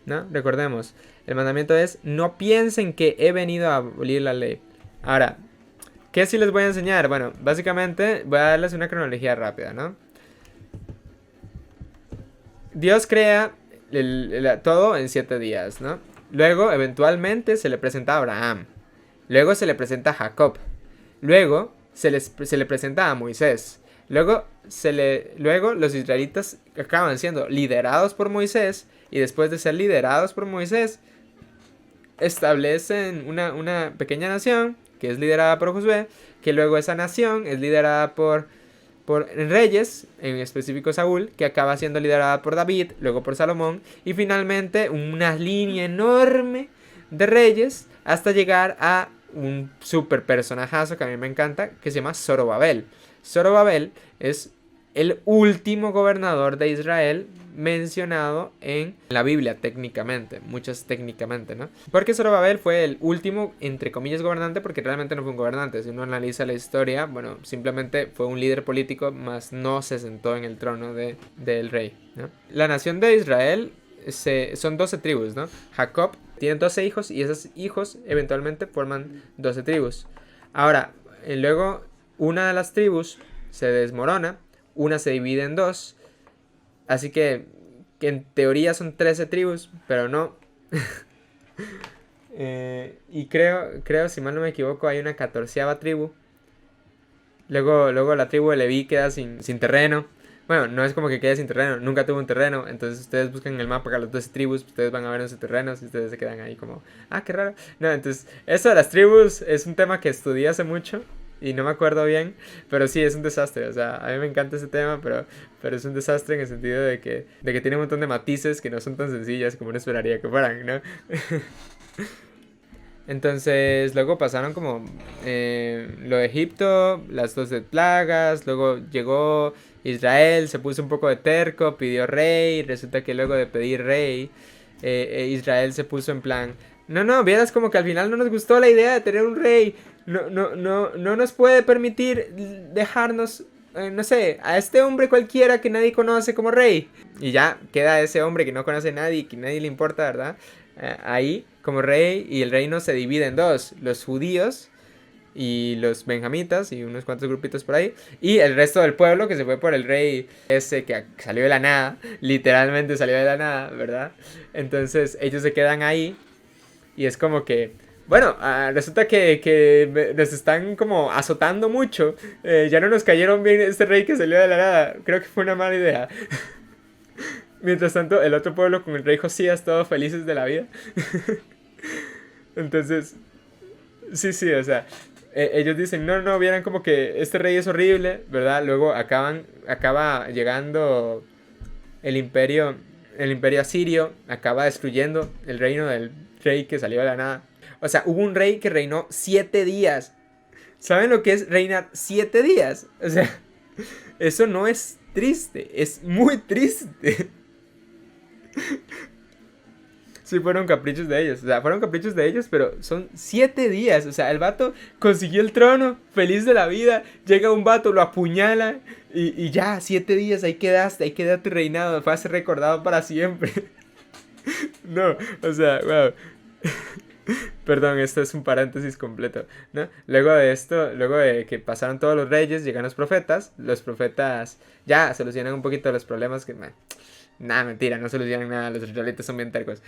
Speaker 1: ¿no? Recordemos, el mandamiento es no piensen que he venido a abolir la ley. Ahora, ¿qué sí les voy a enseñar? Bueno, básicamente voy a darles una cronología rápida, ¿no? Dios crea todo en 7 días, ¿no? Luego, eventualmente, se le presenta a Abraham. Luego se le presenta a Jacob. Luego se le presenta a Moisés. Luego los israelitas acaban siendo liderados por Moisés. Y después de ser liderados por Moisés, establecen una pequeña nación que es liderada por Josué. Que luego esa nación es liderada por reyes, en específico Saúl, que acaba siendo liderada por David, luego por Salomón, y finalmente una línea enorme de reyes hasta llegar a un super personajazo que a mí me encanta, que se llama Zorobabel. Zorobabel es el último gobernador de Israel mencionado en la Biblia, técnicamente, muchos técnicamente, ¿no? Porque Zorobabel fue el último, entre comillas, gobernante, porque realmente no fue un gobernante. Si uno analiza la historia, bueno, simplemente fue un líder político, más no se sentó en el trono del rey, ¿no? La nación de Israel son 12 tribus, ¿no? Jacob tiene 12 hijos y esos hijos eventualmente forman 12 tribus. Ahora, luego una de las tribus se desmorona, una se divide en dos. Así que en teoría son 13 tribus, pero no. Y creo, si mal no me equivoco, hay una 14ª tribu. Luego la tribu de Leví queda sin terreno. Bueno, no es como que quede sin terreno, nunca tuvo un terreno. Entonces ustedes buscan en el mapa a las 12 tribus, ustedes van a ver esos terrenos y ustedes se quedan ahí como, qué raro. No, entonces eso de las tribus es un tema que estudié hace mucho. Y no me acuerdo bien, pero sí, es un desastre. O sea, a mí me encanta ese tema, pero es un desastre en el sentido de que tiene un montón de matices que no son tan sencillas como uno esperaría que fueran, ¿no? Entonces, luego pasaron como lo de Egipto, las 12 plagas, luego llegó Israel, se puso un poco de terco, pidió rey, resulta que luego de pedir rey, Israel se puso en plan, no, vieras como que al final no nos gustó la idea de tener un rey. No nos puede permitir dejarnos, no sé, a este hombre cualquiera que nadie conoce como rey. Y ya queda ese hombre que no conoce a nadie y que nadie le importa, ¿verdad? Ahí. como rey y el reino se divide en dos, los judíos y los benjamitas y unos cuantos grupitos por ahí, y el resto del pueblo que se fue por el rey ese que salió de la nada, literalmente salió de la nada, ¿verdad? Entonces ellos se quedan ahí y es como que, bueno, resulta que nos están como azotando mucho, ya no nos cayeron bien este rey que salió de la nada, creo que fue una mala idea. Mientras tanto, el otro pueblo con el rey Josías, todos felices de la vida. Entonces, sí, o sea, ellos dicen, no, vieran como que este rey es horrible, ¿verdad? Luego acaba llegando el imperio asirio, acaba destruyendo el reino del rey que salió de la nada. O sea, hubo un rey que reinó 7 días. ¿Saben lo que es reinar 7 días? O sea, eso no es triste, es muy triste. Sí, fueron caprichos de ellos. O sea, fueron caprichos de ellos, pero son 7 días. O sea, el vato consiguió el trono, feliz de la vida. Llega un vato, lo apuñala. Y ya, 7 días, ahí quedaste, ahí queda tu reinado. Fue a ser recordado para siempre. No, o sea, wow. Perdón, esto es un paréntesis completo, ¿no? Luego de esto, luego de que pasaron todos los reyes, llegan los profetas. Los profetas ya solucionan un poquito los problemas que... Nada, mentira, no solucionan nada, los israelitas son bien tercos.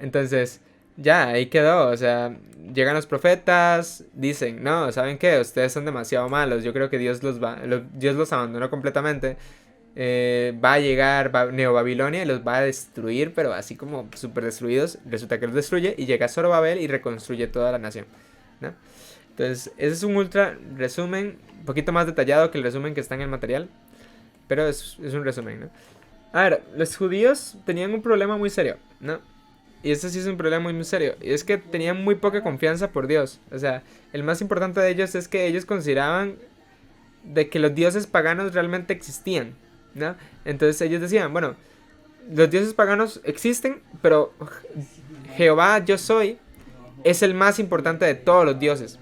Speaker 1: Entonces, ya, ahí quedó, o sea, llegan los profetas, dicen, no, ¿saben qué? Ustedes son demasiado malos, yo creo que Dios los abandonó completamente. Va a llegar Neobabilonia y los va a destruir, pero así como súper destruidos, resulta que los destruye y llega Zorobabel y reconstruye toda la nación, ¿no? Entonces, ese es un ultra resumen, un poquito más detallado que el resumen que está en el material. Pero es un resumen, ¿no? A ver, los judíos tenían un problema muy serio, ¿no? Y este sí es un problema muy, muy serio. Y es que tenían muy poca confianza por Dios. O sea, el más importante de ellos es que ellos consideraban de que los dioses paganos realmente existían, ¿no? Entonces ellos decían, bueno, los dioses paganos existen, pero Jehová yo soy es el más importante de todos los dioses,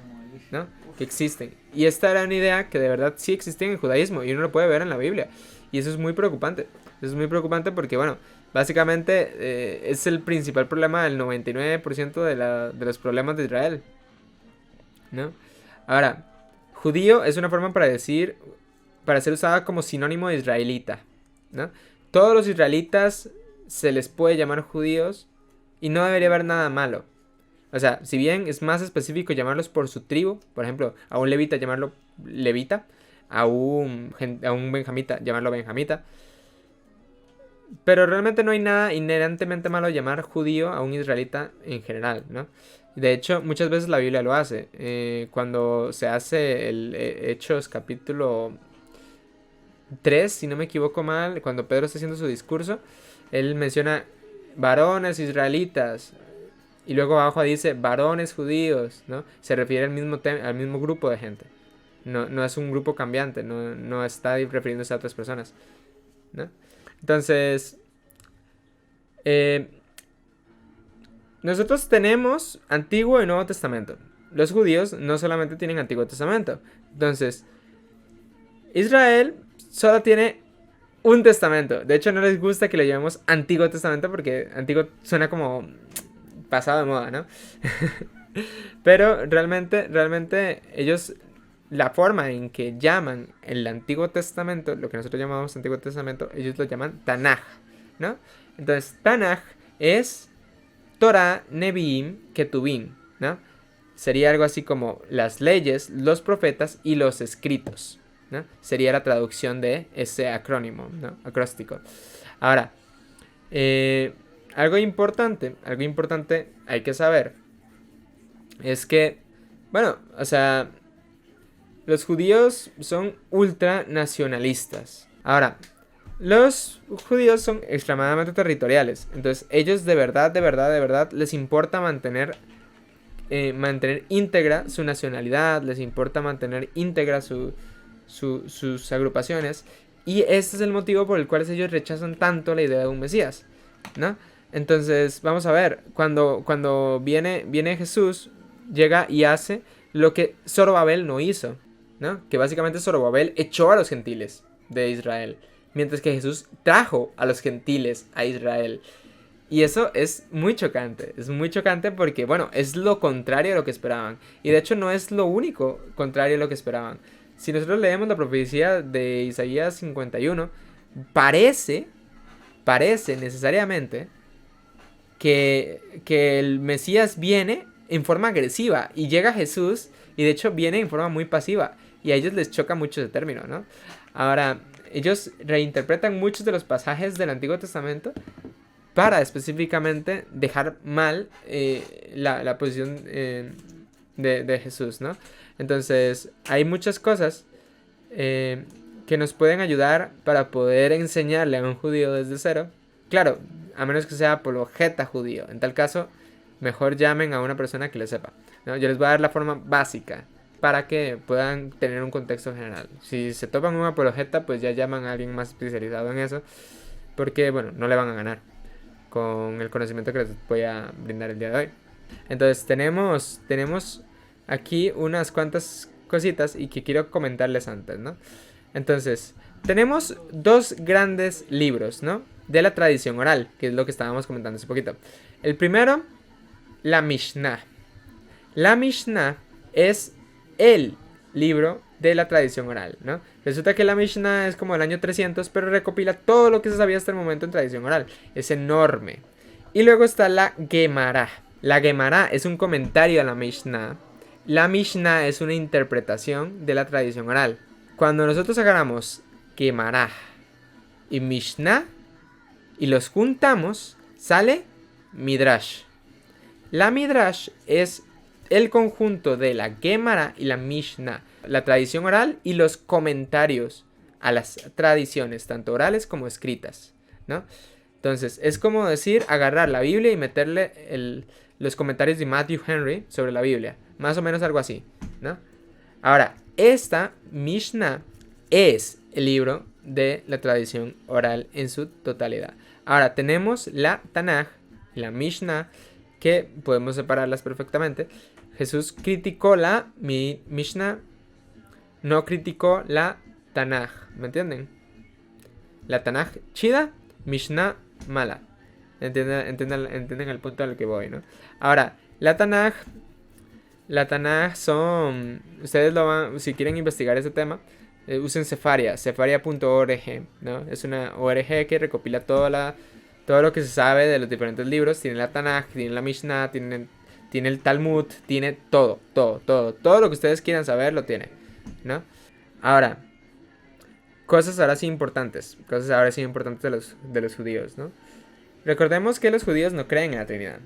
Speaker 1: ¿no? Que existen. Y esta era una idea que de verdad sí existía en el judaísmo y uno lo puede ver en la Biblia. Y eso es muy preocupante. Eso es muy preocupante porque, bueno, básicamente es el principal problema del 99% de los problemas de Israel, ¿no? Ahora, judío es una forma para ser usada como sinónimo de israelita, ¿no? Todos los israelitas se les puede llamar judíos y no debería haber nada malo. O sea, si bien es más específico llamarlos por su tribu, por ejemplo, a un levita llamarlo levita, a un benjamita llamarlo benjamita, pero realmente no hay nada inherentemente malo llamar judío a un israelita en general, ¿no? De hecho, muchas veces la Biblia lo hace. Cuando se hace el Hechos capítulo 3, si no me equivoco mal, cuando Pedro está haciendo su discurso, él menciona varones israelitas. Y luego abajo dice varones judíos, ¿no? Se refiere al mismo grupo de gente. No es un grupo cambiante, no está refiriéndose a otras personas, ¿no? Entonces, nosotros tenemos Antiguo y Nuevo Testamento. Los judíos no solamente tienen Antiguo Testamento. Entonces, Israel solo tiene un testamento. De hecho, no les gusta que le llamemos Antiguo Testamento porque Antiguo suena como pasado de moda, ¿no? Pero realmente ellos, la forma en que llaman el Antiguo Testamento, lo que nosotros llamamos Antiguo Testamento, ellos lo llaman Tanaj, ¿no? Entonces, Tanaj es Torah, Nevi'im, Ketuvim, ¿no? Sería algo así como las leyes, los profetas y los escritos, ¿no? Sería la traducción de ese acrónimo, ¿no? Acróstico. Ahora, algo importante hay que saber es que, bueno, o sea, los judíos son ultranacionalistas. Ahora, los judíos son extremadamente territoriales. Entonces, ellos de verdad les importa mantener íntegra su nacionalidad, les importa mantener íntegra sus agrupaciones. Y este es el motivo por el cual ellos rechazan tanto la idea de un Mesías, ¿no? Entonces, vamos a ver, cuando viene Jesús, llega y hace lo que Zorobabel no hizo, ¿no? Que básicamente Zorobabel echó a los gentiles de Israel, mientras que Jesús trajo a los gentiles a Israel. Y eso es muy chocante porque, bueno, es lo contrario a lo que esperaban. Y de hecho no es lo único contrario a lo que esperaban. Si nosotros leemos la profecía de Isaías 51, parece necesariamente que el Mesías viene en forma agresiva y llega Jesús y de hecho viene en forma muy pasiva. Y a ellos les choca mucho ese término, ¿no? Ahora, ellos reinterpretan muchos de los pasajes del Antiguo Testamento para específicamente dejar mal la posición de Jesús, ¿no? Entonces, hay muchas cosas que nos pueden ayudar para poder enseñarle a un judío desde cero. Claro, a menos que sea apologeta judío. En tal caso, mejor llamen a una persona que le sepa, ¿no? Yo les voy a dar la forma básica para que puedan tener un contexto general. Si se topan un apologeta, pues ya llaman a alguien más especializado en eso, porque, bueno, no le van a ganar con el conocimiento que les voy a brindar el día de hoy. Entonces tenemos aquí unas cuantas cositas y que quiero comentarles antes, ¿no? Entonces, tenemos dos grandes libros, ¿no? De la tradición oral, que es lo que estábamos comentando hace poquito. El primero, la Mishnah. La Mishnah es el libro de la tradición oral, ¿no? Resulta que la Mishnah es como el año 300, pero recopila todo lo que se sabía hasta el momento en tradición oral. Es enorme. Y luego está la Gemara. La Gemara es un comentario a la Mishnah. La Mishnah es una interpretación de la tradición oral. Cuando nosotros agarramos Gemara y Mishnah y los juntamos, sale Midrash. La Midrash es el conjunto de la Gemara y la Mishnah, la tradición oral y los comentarios a las tradiciones, tanto orales como escritas, ¿no? Entonces, es como decir, agarrar la Biblia y meterle los comentarios de Matthew Henry sobre la Biblia. Más o menos algo así, ¿no? Ahora, esta Mishnah es el libro de la tradición oral en su totalidad. Ahora, tenemos la Tanaj y la Mishnah, que podemos separarlas perfectamente. Jesús criticó la Mishnah, no criticó la Tanaj, ¿me entienden? La Tanaj chida, Mishnah mala. Entienden el punto al que voy, ¿no? Ahora, la Tanaj son, ustedes lo van, si quieren investigar ese tema, usen sefaria.org, ¿no? Es una ORG que recopila todo lo que se sabe de los diferentes libros. Tiene la Tanaj, tiene la Mishnah, tiene el Talmud, tiene todo lo que ustedes quieran saber lo tiene, ¿no? Ahora, cosas ahora sí importantes de los judíos, ¿no? Recordemos que los judíos no creen en la Trinidad,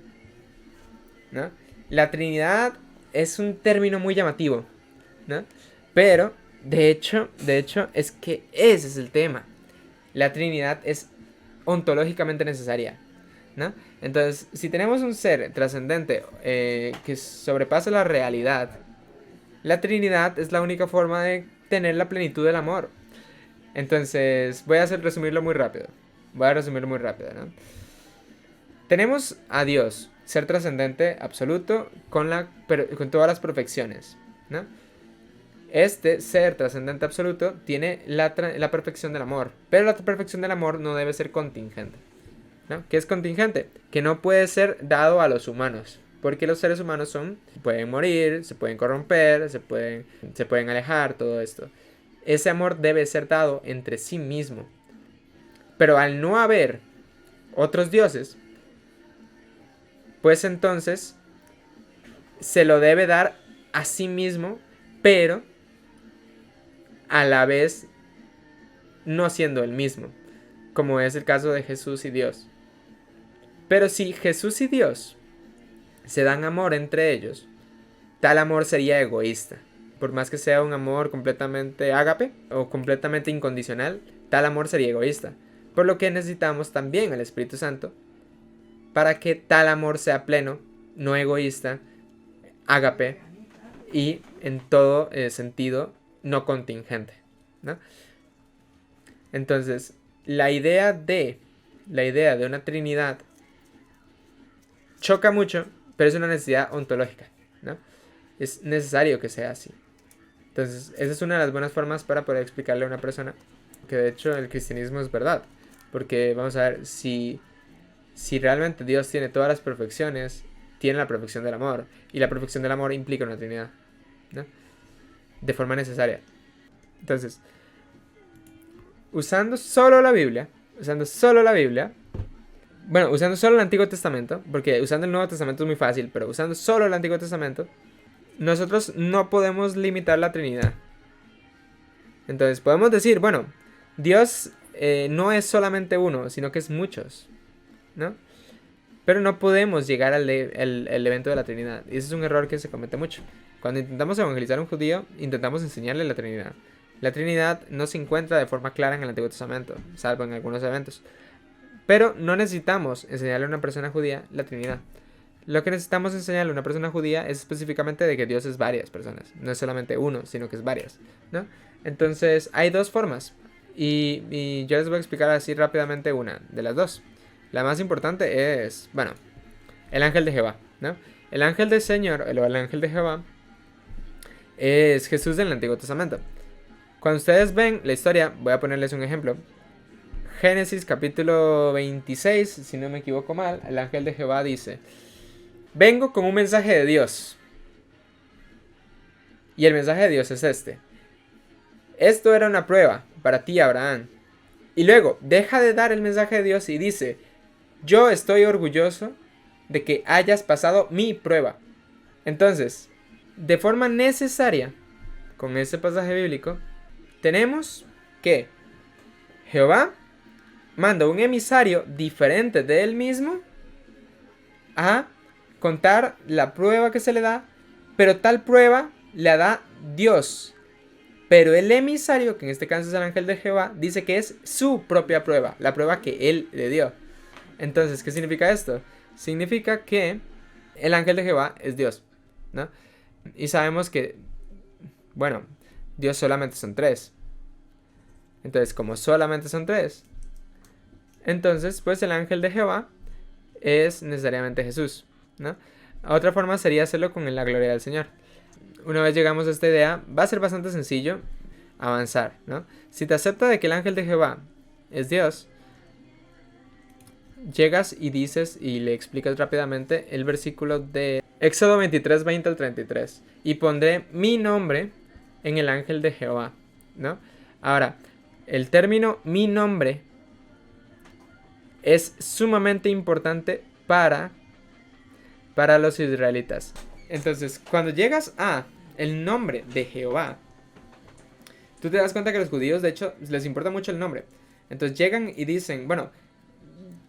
Speaker 1: ¿no? La Trinidad es un término muy llamativo, ¿no? Pero, de hecho, es que ese es el tema. La Trinidad es ontológicamente necesaria, ¿no? Entonces, si tenemos un ser trascendente que sobrepasa la realidad, la Trinidad es la única forma de tener la plenitud del amor. Entonces, voy a resumirlo muy rápido, ¿no? Tenemos a Dios, ser trascendente absoluto con todas las perfecciones, ¿no? Este ser trascendente absoluto tiene la perfección del amor, pero la perfección del amor no debe ser contingente, ¿no? ¿Qué es contingente? Que no puede ser dado a los humanos, porque los seres humanos pueden morir, se pueden corromper, se pueden alejar, todo esto. Ese amor debe ser dado entre sí mismo. Pero al no haber otros dioses, pues entonces se lo debe dar a sí mismo, pero a la vez no siendo el mismo, como es el caso de Jesús y Dios. Pero si Jesús y Dios se dan amor entre ellos, tal amor sería egoísta. Por más que sea un amor completamente ágape o completamente incondicional, tal amor sería egoísta. Por lo que necesitamos también al Espíritu Santo para que tal amor sea pleno, no egoísta, ágape y en todo sentido no contingente, ¿no? Entonces, la idea de una Trinidad choca mucho, pero es una necesidad ontológica, ¿no? Es necesario que sea así. Entonces, esa es una de las buenas formas para poder explicarle a una persona que de hecho el cristianismo es verdad. Porque vamos a ver, si si realmente Dios tiene todas las perfecciones, tiene la perfección del amor. Y la perfección del amor implica una Trinidad, ¿no? De forma necesaria. Entonces, usando solo la Biblia, usando solo el Antiguo Testamento, porque usando el Nuevo Testamento es muy fácil, pero usando solo el Antiguo Testamento, nosotros no podemos limitar la Trinidad. Entonces podemos decir, bueno, Dios no es solamente uno, sino que es muchos, ¿no? Pero no podemos llegar al evento de la Trinidad. Y ese es un error que se comete mucho. Cuando intentamos evangelizar a un judío, intentamos enseñarle la Trinidad. La Trinidad no se encuentra de forma clara en el Antiguo Testamento, salvo en algunos eventos. Pero no necesitamos enseñarle a una persona judía la Trinidad. Lo que necesitamos enseñarle a una persona judía es específicamente de que Dios es varias personas. No es solamente uno, sino que es varias, ¿no? Entonces hay dos formas. Y yo les voy a explicar así rápidamente una de las dos. La más importante es, bueno, el ángel de Jehová, ¿no? El ángel del Señor, o el ángel de Jehová, es Jesús del Antiguo Testamento. Cuando ustedes ven la historia, voy a ponerles un ejemplo. Génesis capítulo 26, si no me equivoco mal, el ángel de Jehová dice: vengo con un mensaje de Dios. Y el mensaje de Dios es este: esto era una prueba para ti, Abraham. Y luego deja de dar el mensaje de Dios y dice: yo estoy orgulloso de que hayas pasado mi prueba. Entonces, de forma necesaria, con ese pasaje bíblico, tenemos que Jehová manda un emisario diferente de él mismo a contar la prueba que se le da, pero tal prueba la da Dios. Pero el emisario, que en este caso es el ángel de Jehová, dice que es su propia prueba, la prueba que él le dio. Entonces, ¿qué significa esto? Significa que el ángel de Jehová es Dios, ¿no? Y sabemos que, bueno, Dios solamente son tres. Entonces, como solamente son tres, entonces, pues el ángel de Jehová es necesariamente Jesús, ¿no? Otra forma sería hacerlo con la gloria del Señor. Una vez llegamos a esta idea, va a ser bastante sencillo avanzar, ¿no? Si te acepta de que el ángel de Jehová es Dios, llegas y dices y le explicas rápidamente el versículo de Éxodo 23, 20 al 33. Y pondré mi nombre en el ángel de Jehová, ¿no? Ahora, el término mi nombre es sumamente importante para los israelitas. Entonces, cuando llegas a el nombre de Jehová, tú te das cuenta que a los judíos, de hecho, les importa mucho el nombre. Entonces llegan y dicen, bueno,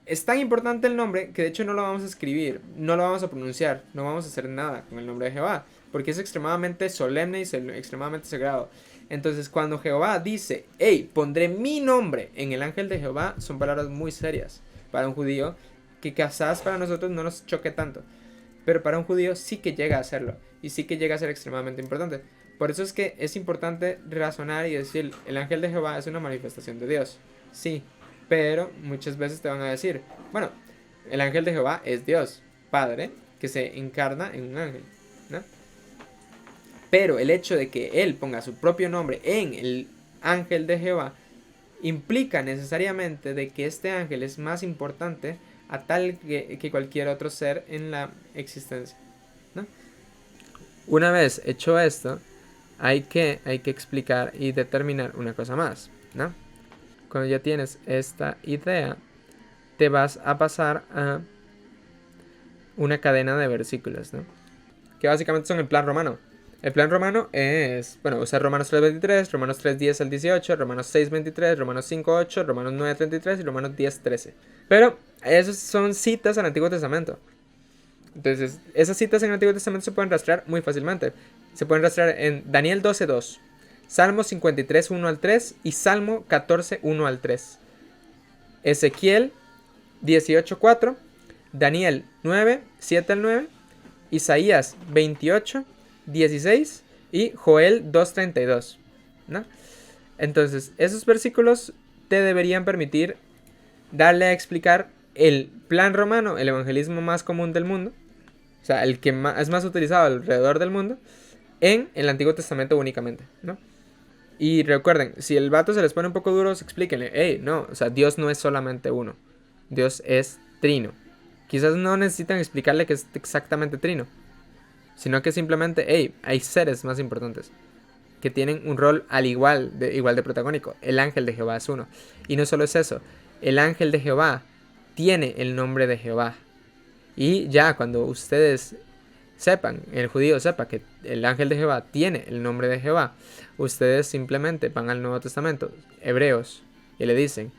Speaker 1: es tan importante el nombre que de hecho no lo vamos a escribir, no lo vamos a pronunciar, no vamos a hacer nada con el nombre de Jehová, porque es extremadamente solemne y extremadamente sagrado. Entonces, cuando Jehová dice, hey, pondré mi nombre en el ángel de Jehová, son palabras muy serias para un judío, que quizás para nosotros no nos choque tanto, pero para un judío sí que llega a hacerlo, y sí que llega a ser extremadamente importante. Por eso es que es importante razonar y decir, el ángel de Jehová es una manifestación de Dios, sí, pero muchas veces te van a decir, bueno, el ángel de Jehová es Dios, Padre, que se encarna en un ángel, ¿no? Pero el hecho de que él ponga su propio nombre en el ángel de Jehová implica necesariamente de que este ángel es más importante a tal que cualquier otro ser en la existencia, ¿no? Una vez hecho esto, hay que explicar y determinar una cosa más, ¿no? Cuando ya tienes esta idea, te vas a pasar a una cadena de versículos, ¿no? Que básicamente son el plan romano. El plan romano es, bueno, usar Romanos 3:23, Romanos 3:10 al 18, Romanos 6:23, Romanos 5:8, Romanos 9:33 y Romanos 10:13. Pero esas son citas al Antiguo Testamento. Entonces, esas citas en el Antiguo Testamento se pueden rastrear muy fácilmente. Se pueden rastrear en Daniel 12:2, Salmo 53:1 al 3 y Salmo 14:1 al 3. Ezequiel 18:4, Daniel 9:7 al 9, Isaías 28:16 y Joel 2:32, ¿no? Entonces, esos versículos te deberían permitir darle a explicar el plan romano, el evangelismo más común del mundo, o sea, el que es más utilizado alrededor del mundo, en el Antiguo Testamento únicamente, ¿no? Y recuerden, si el vato se les pone un poco duros, explíquenle, hey, no, o sea, Dios no es solamente uno, Dios es trino. Quizás no necesitan explicarle que es exactamente trino, sino que simplemente, hey, hay seres más importantes que tienen un rol igual de protagónico. El ángel de Jehová es uno. Y no solo es eso, el ángel de Jehová tiene el nombre de Jehová. Y ya cuando ustedes sepan, el judío sepa que el ángel de Jehová tiene el nombre de Jehová, ustedes simplemente van al Nuevo Testamento, Hebreos, y le dicen,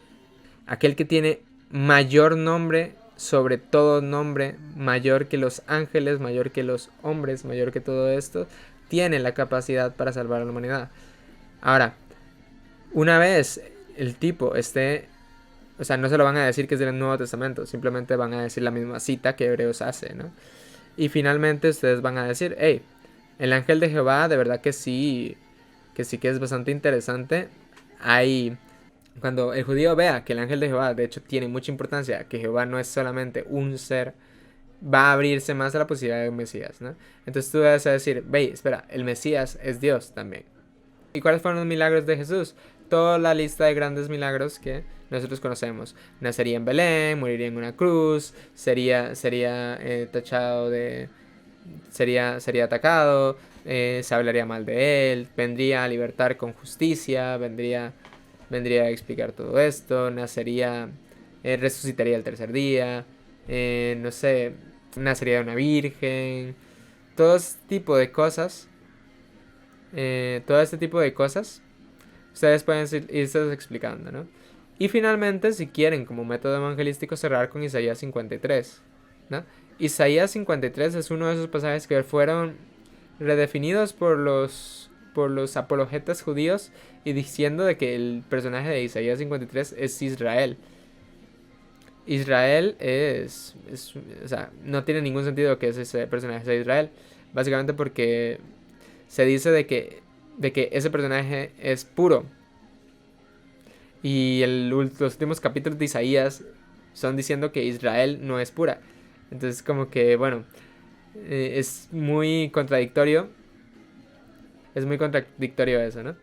Speaker 1: aquel que tiene mayor nombre sobre todo nombre, mayor que los ángeles, mayor que los hombres, mayor que todo esto, tiene la capacidad para salvar a la humanidad. Ahora, una vez el tipo esté, o sea, no se lo van a decir que es del Nuevo Testamento, simplemente van a decir la misma cita que Hebreos hace, ¿no? Y finalmente ustedes van a decir, hey, el ángel de Jehová de verdad que sí que es bastante interesante. Hay, cuando el judío vea que el ángel de Jehová de hecho tiene mucha importancia, que Jehová no es solamente un ser, va a abrirse más a la posibilidad de un Mesías, ¿no? Entonces tú vas a decir, ve, espera, el Mesías es Dios también. ¿Y cuáles fueron los milagros de Jesús? Toda la lista de grandes milagros que nosotros conocemos. Nacería en Belén, moriría en una cruz, sería tachado de... sería atacado, se hablaría mal de él, vendría a libertar con justicia, vendría a explicar todo esto, nacería, resucitaría el tercer día, no sé, nacería de una virgen, todo este tipo de cosas. Todo este tipo de cosas ustedes pueden irse explicando, ¿no? Y finalmente, si quieren como método evangelístico, cerrar con Isaías 53, ¿no? Isaías 53 es uno de esos pasajes que fueron redefinidos por los apologetas judíos y diciendo de que el personaje de Isaías 53 es Israel. Israel o sea, no tiene ningún sentido que ese personaje sea Israel, básicamente porque se dice de que ese personaje es puro. Y los últimos capítulos de Isaías son diciendo que Israel no es pura. Entonces como que, bueno, es muy contradictorio. Es muy contradictorio eso, ¿no?